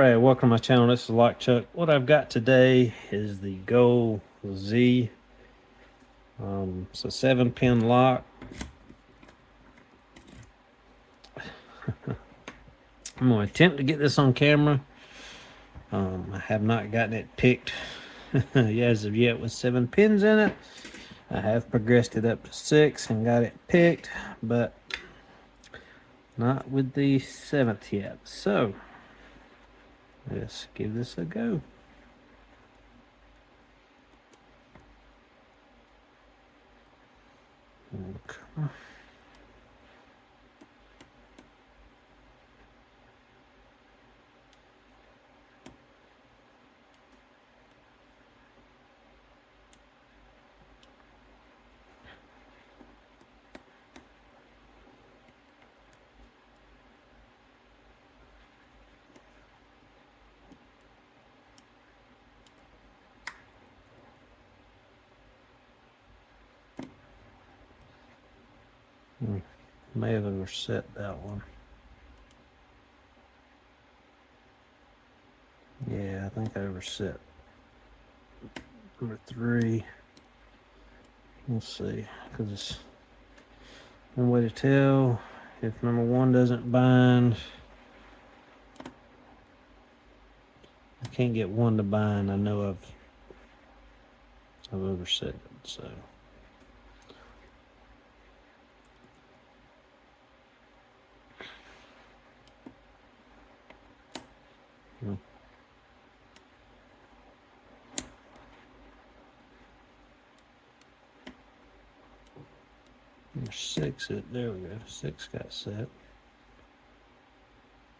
Alright, welcome to my channel. This is Lock Chuck. What I've got today is the Go Z. It's a 7-pin lock. I'm going to attempt to get this on camera. I have not gotten it picked as of yet with 7 pins in it. I have progressed it up to 6 and got it picked, but not with the 7th yet. So let's give this a go. Okay. May have overset that one. Yeah, I think I overset number 3. We'll see, because it's one way to tell if number 1 doesn't bind. I can't get 1 to bind. I know I've overset it, so. Number 6, there we go. 6 got set.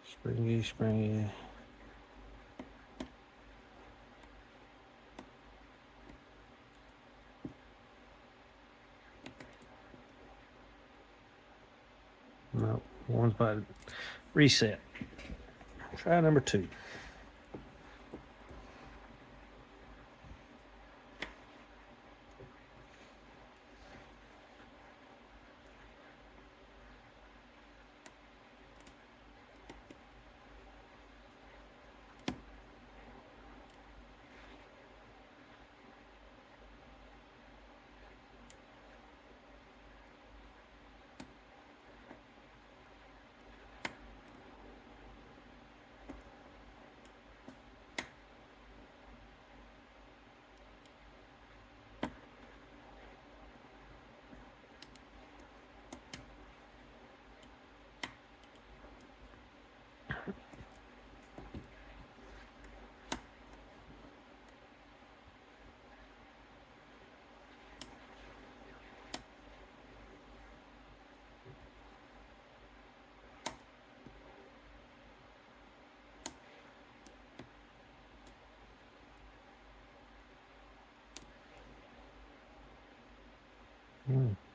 Springy. Nope, 1's about to reset. Try number 2.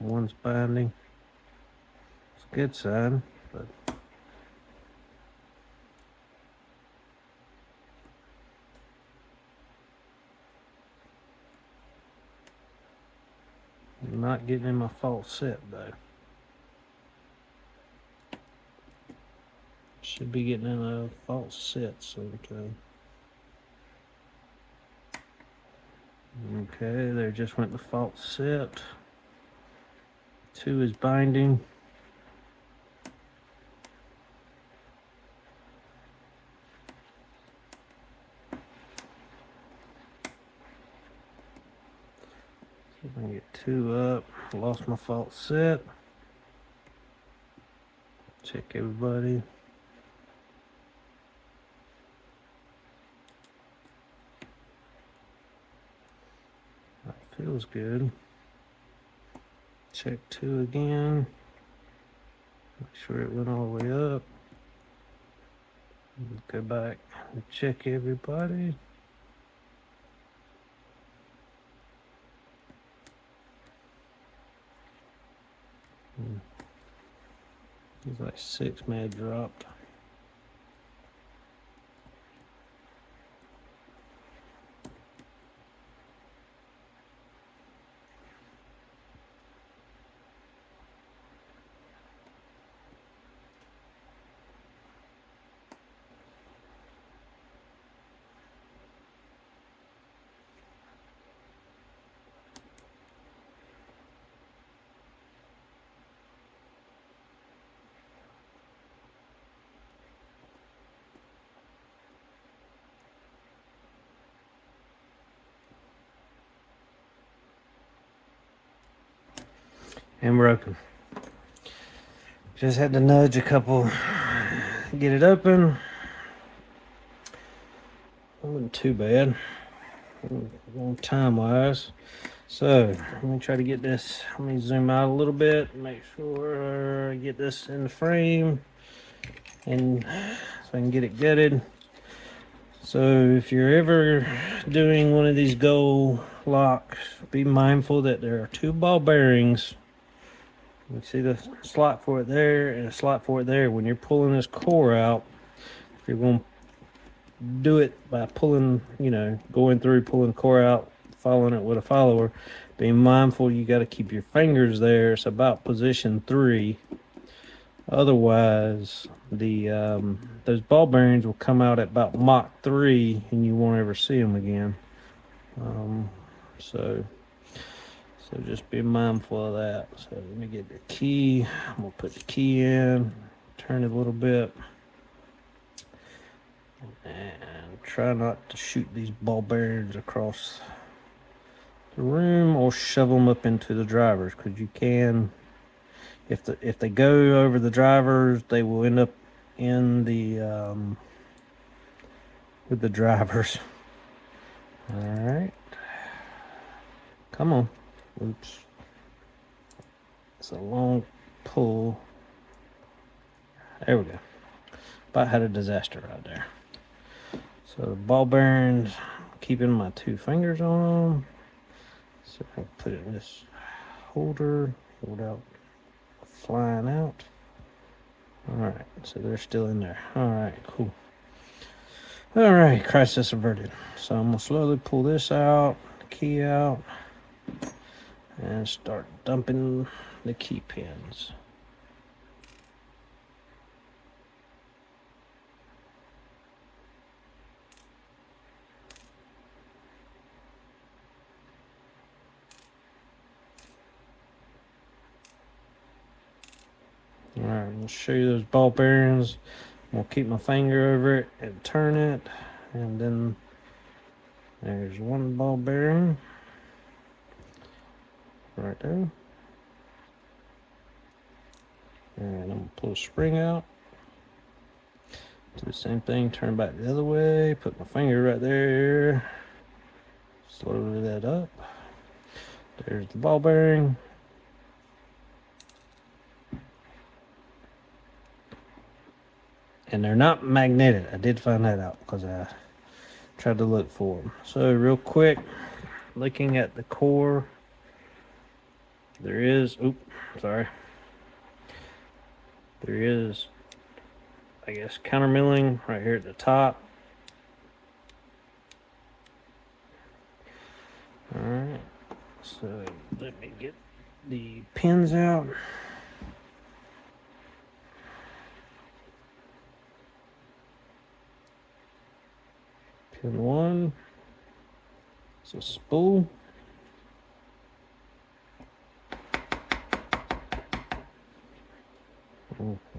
One's binding. It's a good sign, but I'm not getting in my false set though. Should be getting in a false set sometime. Okay, there just went the false set. 2 is binding. See if I can get 2 up. Lost my false set. Check everybody. That feels good. Check 2 again. Make sure it went all the way up. Go back and check everybody. It's like 6 may have dropped. and broken. Just had to nudge a couple, get it open. Wasn't too bad, time wise. So let me try to get this. Let me zoom out a little bit, make sure I get this in the frame, and so I can get it gutted. So if you're ever doing one of these gold locks, be mindful that there are 2 ball bearings. You see the slot for it there and a slot for it there. When you're pulling this core out, if you're going to do it by pulling, going through, pulling the core out, following it with a follower, be mindful you got to keep your fingers there. It's about position 3. Otherwise, those ball bearings will come out at about Mach 3 and you won't ever see them again. So just be mindful of that. So let me get the key. I'm gonna put the key in, turn it a little bit, and try not to shoot these ball bearings across the room or shove them up into the drivers, because you can, if they go over the drivers, they will end up in the with the drivers. All right, come on. Oops, it's a long pull. There we go. About had a disaster right there. So the ball bearings, keeping my 2 fingers on them. So I put it in this holder, hold out, flying out. All right, so they're still in there. All right, cool. All right, crisis averted. So I'm gonna slowly pull this out, the key out, and start dumping the key pins. All right, I'm gonna show you those ball bearings. I'm gonna keep my finger over it and turn it, and then there's 1 ball bearing right there. And I'm gonna pull the spring out. Do the same thing, turn back the other way, put my finger right there, slowly that up. There's the ball bearing. And they're not magnetic. I did find that out because I tried to look for them. So real quick, looking at the core, there is, there is, I guess, counter milling right here at the top. All right, so let me get the pins out. Pin 1, it's a spool.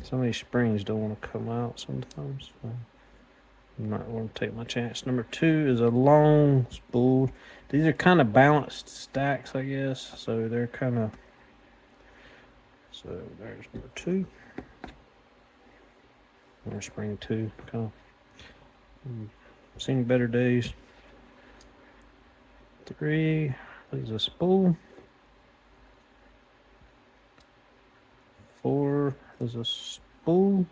Some of these springs don't want to come out sometimes, so I'm not going to take my chance. Number 2 is a long spool. These are kind of balanced stacks, I guess, so they're kind of, so there's number 2. There's spring 2, kind of seen better days. 3 is a spool. 4 is a spool.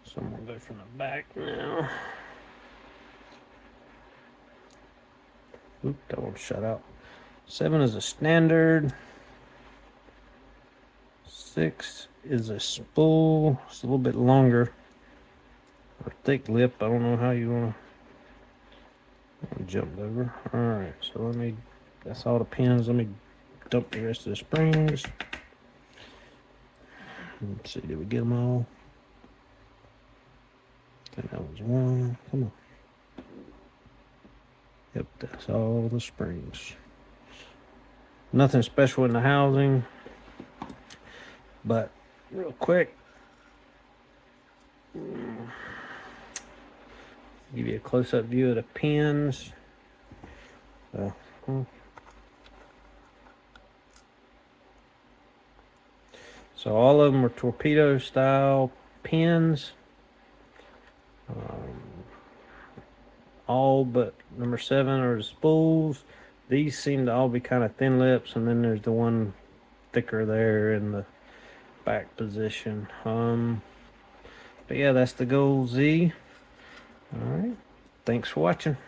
So I'm gonna go from the back now. Oop, that one shut out. 7 is a standard. 6 is a spool. It's a little bit longer. Or thick lip. I don't know how you wanna jump over. Alright, so that's all the pins. Let me dump the rest of the springs. Let's see, did we get them all? I think that was 1. Come on. Yep, that's all the springs. Nothing special in the housing, but real quick, give you a close-up view of the pins. So all of them are torpedo style pins. All but number 7 are the spools. These seem to all be kind of thin lips, and then there's the one thicker there in the back position. But yeah, that's the Gold Z. All right, thanks for watching.